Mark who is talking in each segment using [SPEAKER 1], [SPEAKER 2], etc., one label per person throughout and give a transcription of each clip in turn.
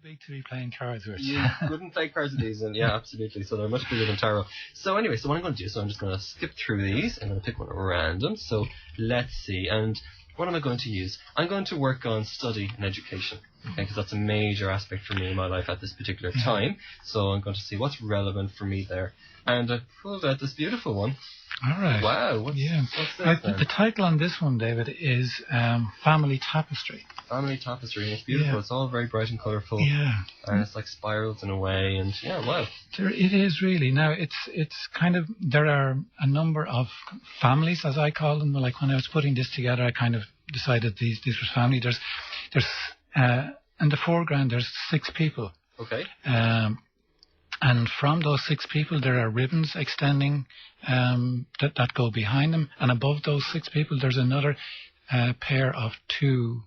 [SPEAKER 1] big to be playing cards with.
[SPEAKER 2] You couldn't play cards with these, and yeah, absolutely. So they're much bigger than tarot. So anyway, so what I'm going to do, so I'm just going to skip through these. I'm going to pick one at random. So let's see. And what am I going to use? I'm going to work on study and education. Okay, because that's a major aspect for me in my life at this particular time. So I'm going to see what's relevant for me there. And I pulled out this beautiful one.
[SPEAKER 1] All right.
[SPEAKER 2] Wow. What's this then?
[SPEAKER 1] The title on this one, David, is Family Tapestry.
[SPEAKER 2] Family Tapestry. And it's beautiful. Yeah. It's all very bright and colourful.
[SPEAKER 1] Yeah.
[SPEAKER 2] And it's like spirals in a way. And yeah, wow.
[SPEAKER 1] It is really. Now, it's kind of, there are a number of families, as I call them. Like when I was putting this together, I kind of decided these were family. There's in the foreground, there's 6 people.
[SPEAKER 2] Okay.
[SPEAKER 1] And from those 6 people, there are ribbons extending that go behind them. And above those 6 people, there's another pair of two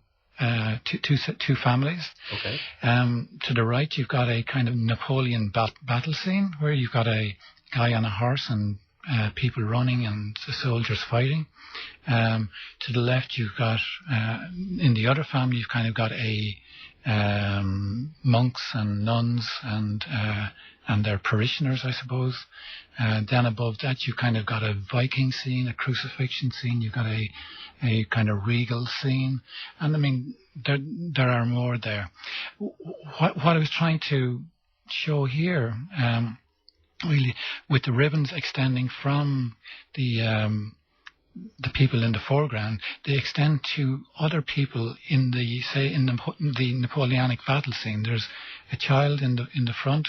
[SPEAKER 1] families.
[SPEAKER 2] Okay.
[SPEAKER 1] To the right, you've got a kind of Napoleon battle scene where you've got a guy on a horse and people running and the soldiers fighting. To the left, you've got in the other family, you've kind of got monks and nuns and their parishioners, I suppose. Then above that, you've kind of got a Viking scene, a crucifixion scene. You've got a kind of regal scene, and I mean there are more there. What I was trying to show here, really, with the ribbons extending from the people in the foreground, they extend to other people in the Napoleonic battle scene. There's a child in the front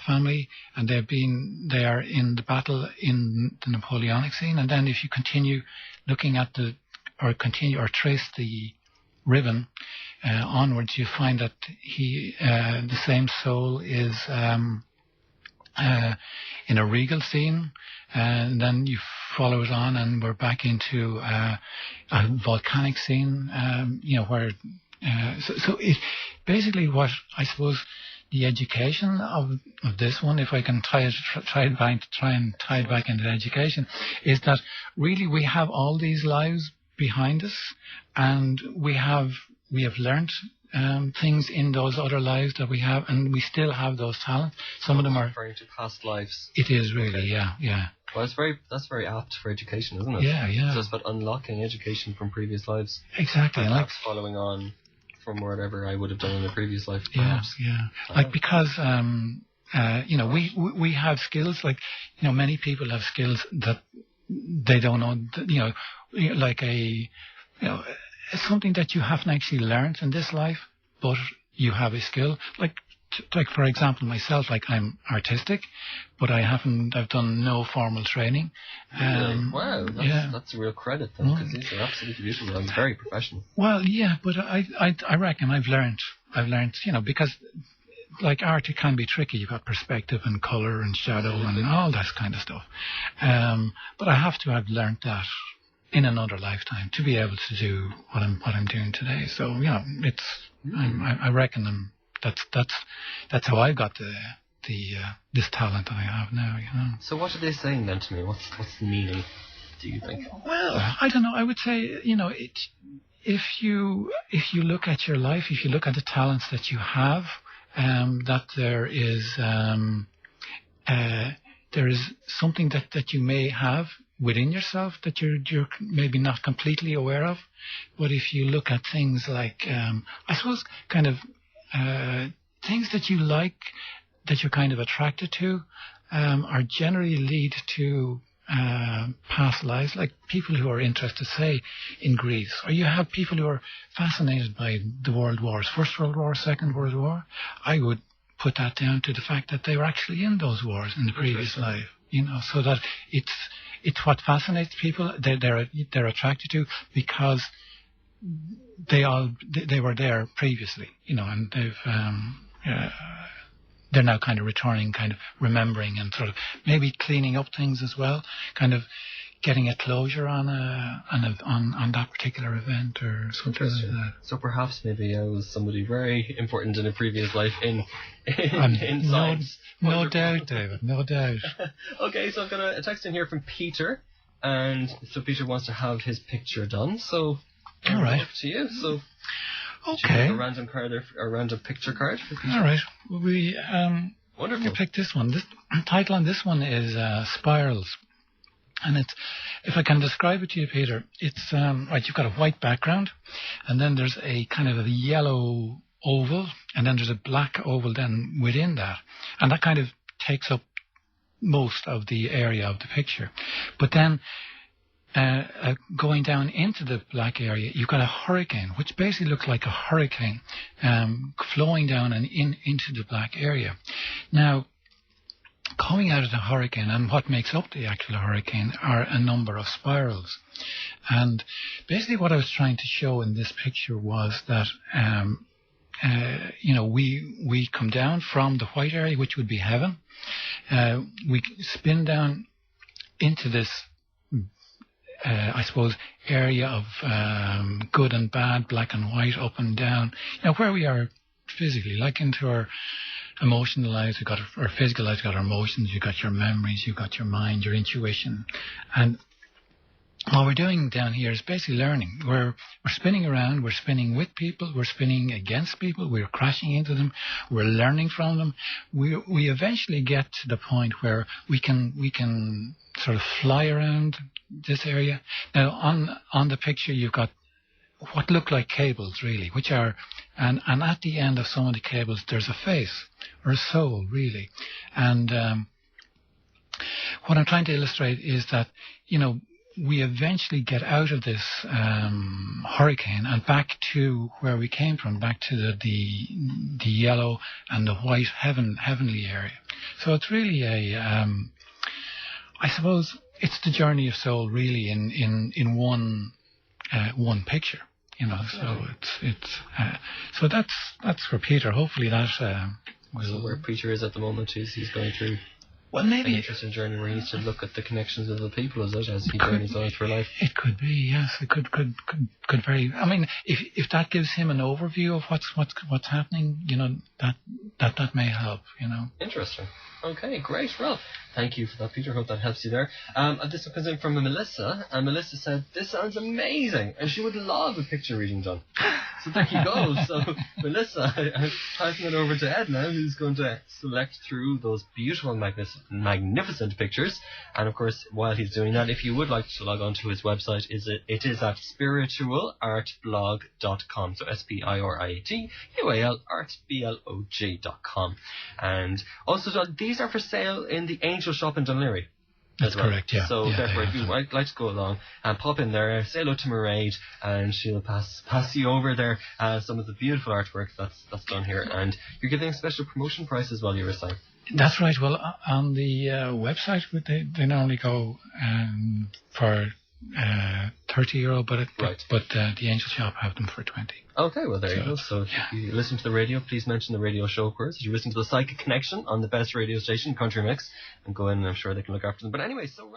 [SPEAKER 1] family, and they are in the battle in the Napoleonic scene. And then if you continue looking at or trace the ribbon onwards, you find that the same soul is in a regal scene, and then you follow it on, and we're back into a volcanic scene, where so it basically, what I suppose the education of this one, if I can try and tie it back into education, is that really we have all these lives behind us, and we have learnt things in those other lives that we have, and we still have those talents. Some of them are
[SPEAKER 2] referring to past lives.
[SPEAKER 1] It is really, yeah.
[SPEAKER 2] Well, that's very apt for education, isn't it?
[SPEAKER 1] Yeah.
[SPEAKER 2] So it's about unlocking education from previous lives.
[SPEAKER 1] Exactly.
[SPEAKER 2] And perhaps following on from whatever I would have done in a previous life.
[SPEAKER 1] Perhaps. Yeah. Because we have skills. Like, many people have skills that they don't know. Like something that you haven't actually learned in this life, but you have a skill. Like for example, myself, like I'm artistic, but I've done no formal training.
[SPEAKER 2] Wow, that's a real credit then, because these are absolutely beautiful and very professional.
[SPEAKER 1] Well, yeah, but I reckon I've learned, because like art, it can be tricky. You've got perspective and colour and shadow and all that kind of stuff. But I have to have learned that in another lifetime to be able to do what I'm doing today. So I reckon that's how I got this talent that I have now.
[SPEAKER 2] So what are they saying then to me? What's the meaning, do you think?
[SPEAKER 1] Well, I don't know. I would say if you look at your life, if you look at the talents that you have, that there is something that you may have within yourself that you're maybe not completely aware of. But if you look at things like, I suppose, kind of things that you like, that you're kind of attracted to, are generally lead to past lives, like people who are interested, say, in Greece, or you have people who are fascinated by the world wars, First World War, Second World War. I would put that down to the fact that they were actually in those wars in the previous life, so that it's what fascinates people. They're attracted to, because they were there previously, and they're now kind of returning, kind of remembering, and sort of maybe cleaning up things as well, kind of getting a closure on that particular event or something like that.
[SPEAKER 2] So perhaps maybe I was somebody very important in a previous life in science.
[SPEAKER 1] No doubt, David, no doubt.
[SPEAKER 2] Okay, so I've got a text in here from Peter, and so Peter wants to have his picture done. So
[SPEAKER 1] all right,
[SPEAKER 2] up to you. So
[SPEAKER 1] Okay.
[SPEAKER 2] A random card or a random picture card for Peter?
[SPEAKER 1] All right. We
[SPEAKER 2] Wonderful.
[SPEAKER 1] pick this one. This title on this one is Spirals. And it's, if I can describe it to you, Peter, it's, right, you've got a white background, and then there's a kind of a yellow oval, and then there's a black oval then within that. And that kind of takes up most of the area of the picture. But then going down into the black area, you've got a hurricane, which basically looks like a hurricane flowing down and into the black area. Now, coming out of the hurricane, and what makes up the actual hurricane, are a number of spirals. And basically what I was trying to show in this picture was that we come down from the white area, which would be heaven. We spin down into this, I suppose, area of good and bad, black and white, up and down. Where we are physically, like into our emotional lives, we've got our physical lives, we've got our emotions, you've got your memories, you've got your mind, your intuition. And what we're doing down here is basically learning. We're spinning around, we're spinning with people, we're spinning against people, we're crashing into them, we're learning from them. We eventually get to the point where we can sort of fly around this area. Now on the picture you've got what look like cables really, which are, and at the end of some of the cables there's a face or a soul really. And what I'm trying to illustrate is that, we eventually get out of this hurricane and back to where we came from, back to the yellow and the white heavenly area. So it's really I suppose it's the journey of soul really in one picture, So it's so that's for Peter. Hopefully that will.
[SPEAKER 2] So where Peter is at the moment is he's going through.
[SPEAKER 1] Well, maybe
[SPEAKER 2] an interesting journey where he needs to look at the connections with other people as he journeys on through life.
[SPEAKER 1] It could be, yes. It could very. I mean, if that gives him an overview of what's happening, that may help.
[SPEAKER 2] Interesting. Okay, great. Well, thank you for that, Peter. Hope that helps you there. This one comes in from Melissa, and Melissa said, "This sounds amazing," and she would love a picture reading done. So there you go. So, Melissa, I'm passing it over to Ed now, who's going to select through those beautiful, magnificent pictures. And of course, while he's doing that, if you would like to log on to his website, it is at spiritualartblog.com. So SPIRIATUAL artblog.com. And also, these are for sale in the Angel Shop in Dunleary.
[SPEAKER 1] That's correct, yeah.
[SPEAKER 2] So therefore, if you would like to go along and pop in there, say hello to Mairead, and she'll pass you over there some of the beautiful artwork that's done here. And you're giving a special promotion price as well, you were saying.
[SPEAKER 1] That's right. Well, on the website, they normally go for €30, but the Angel Shop have them for 20.
[SPEAKER 2] Okay, well there you go. So if you listen to the radio, please mention the radio show words. You listen to the Psychic Connection on the best radio station, Country Mix, and go in, and I'm sure they can look after them. But anyway, so.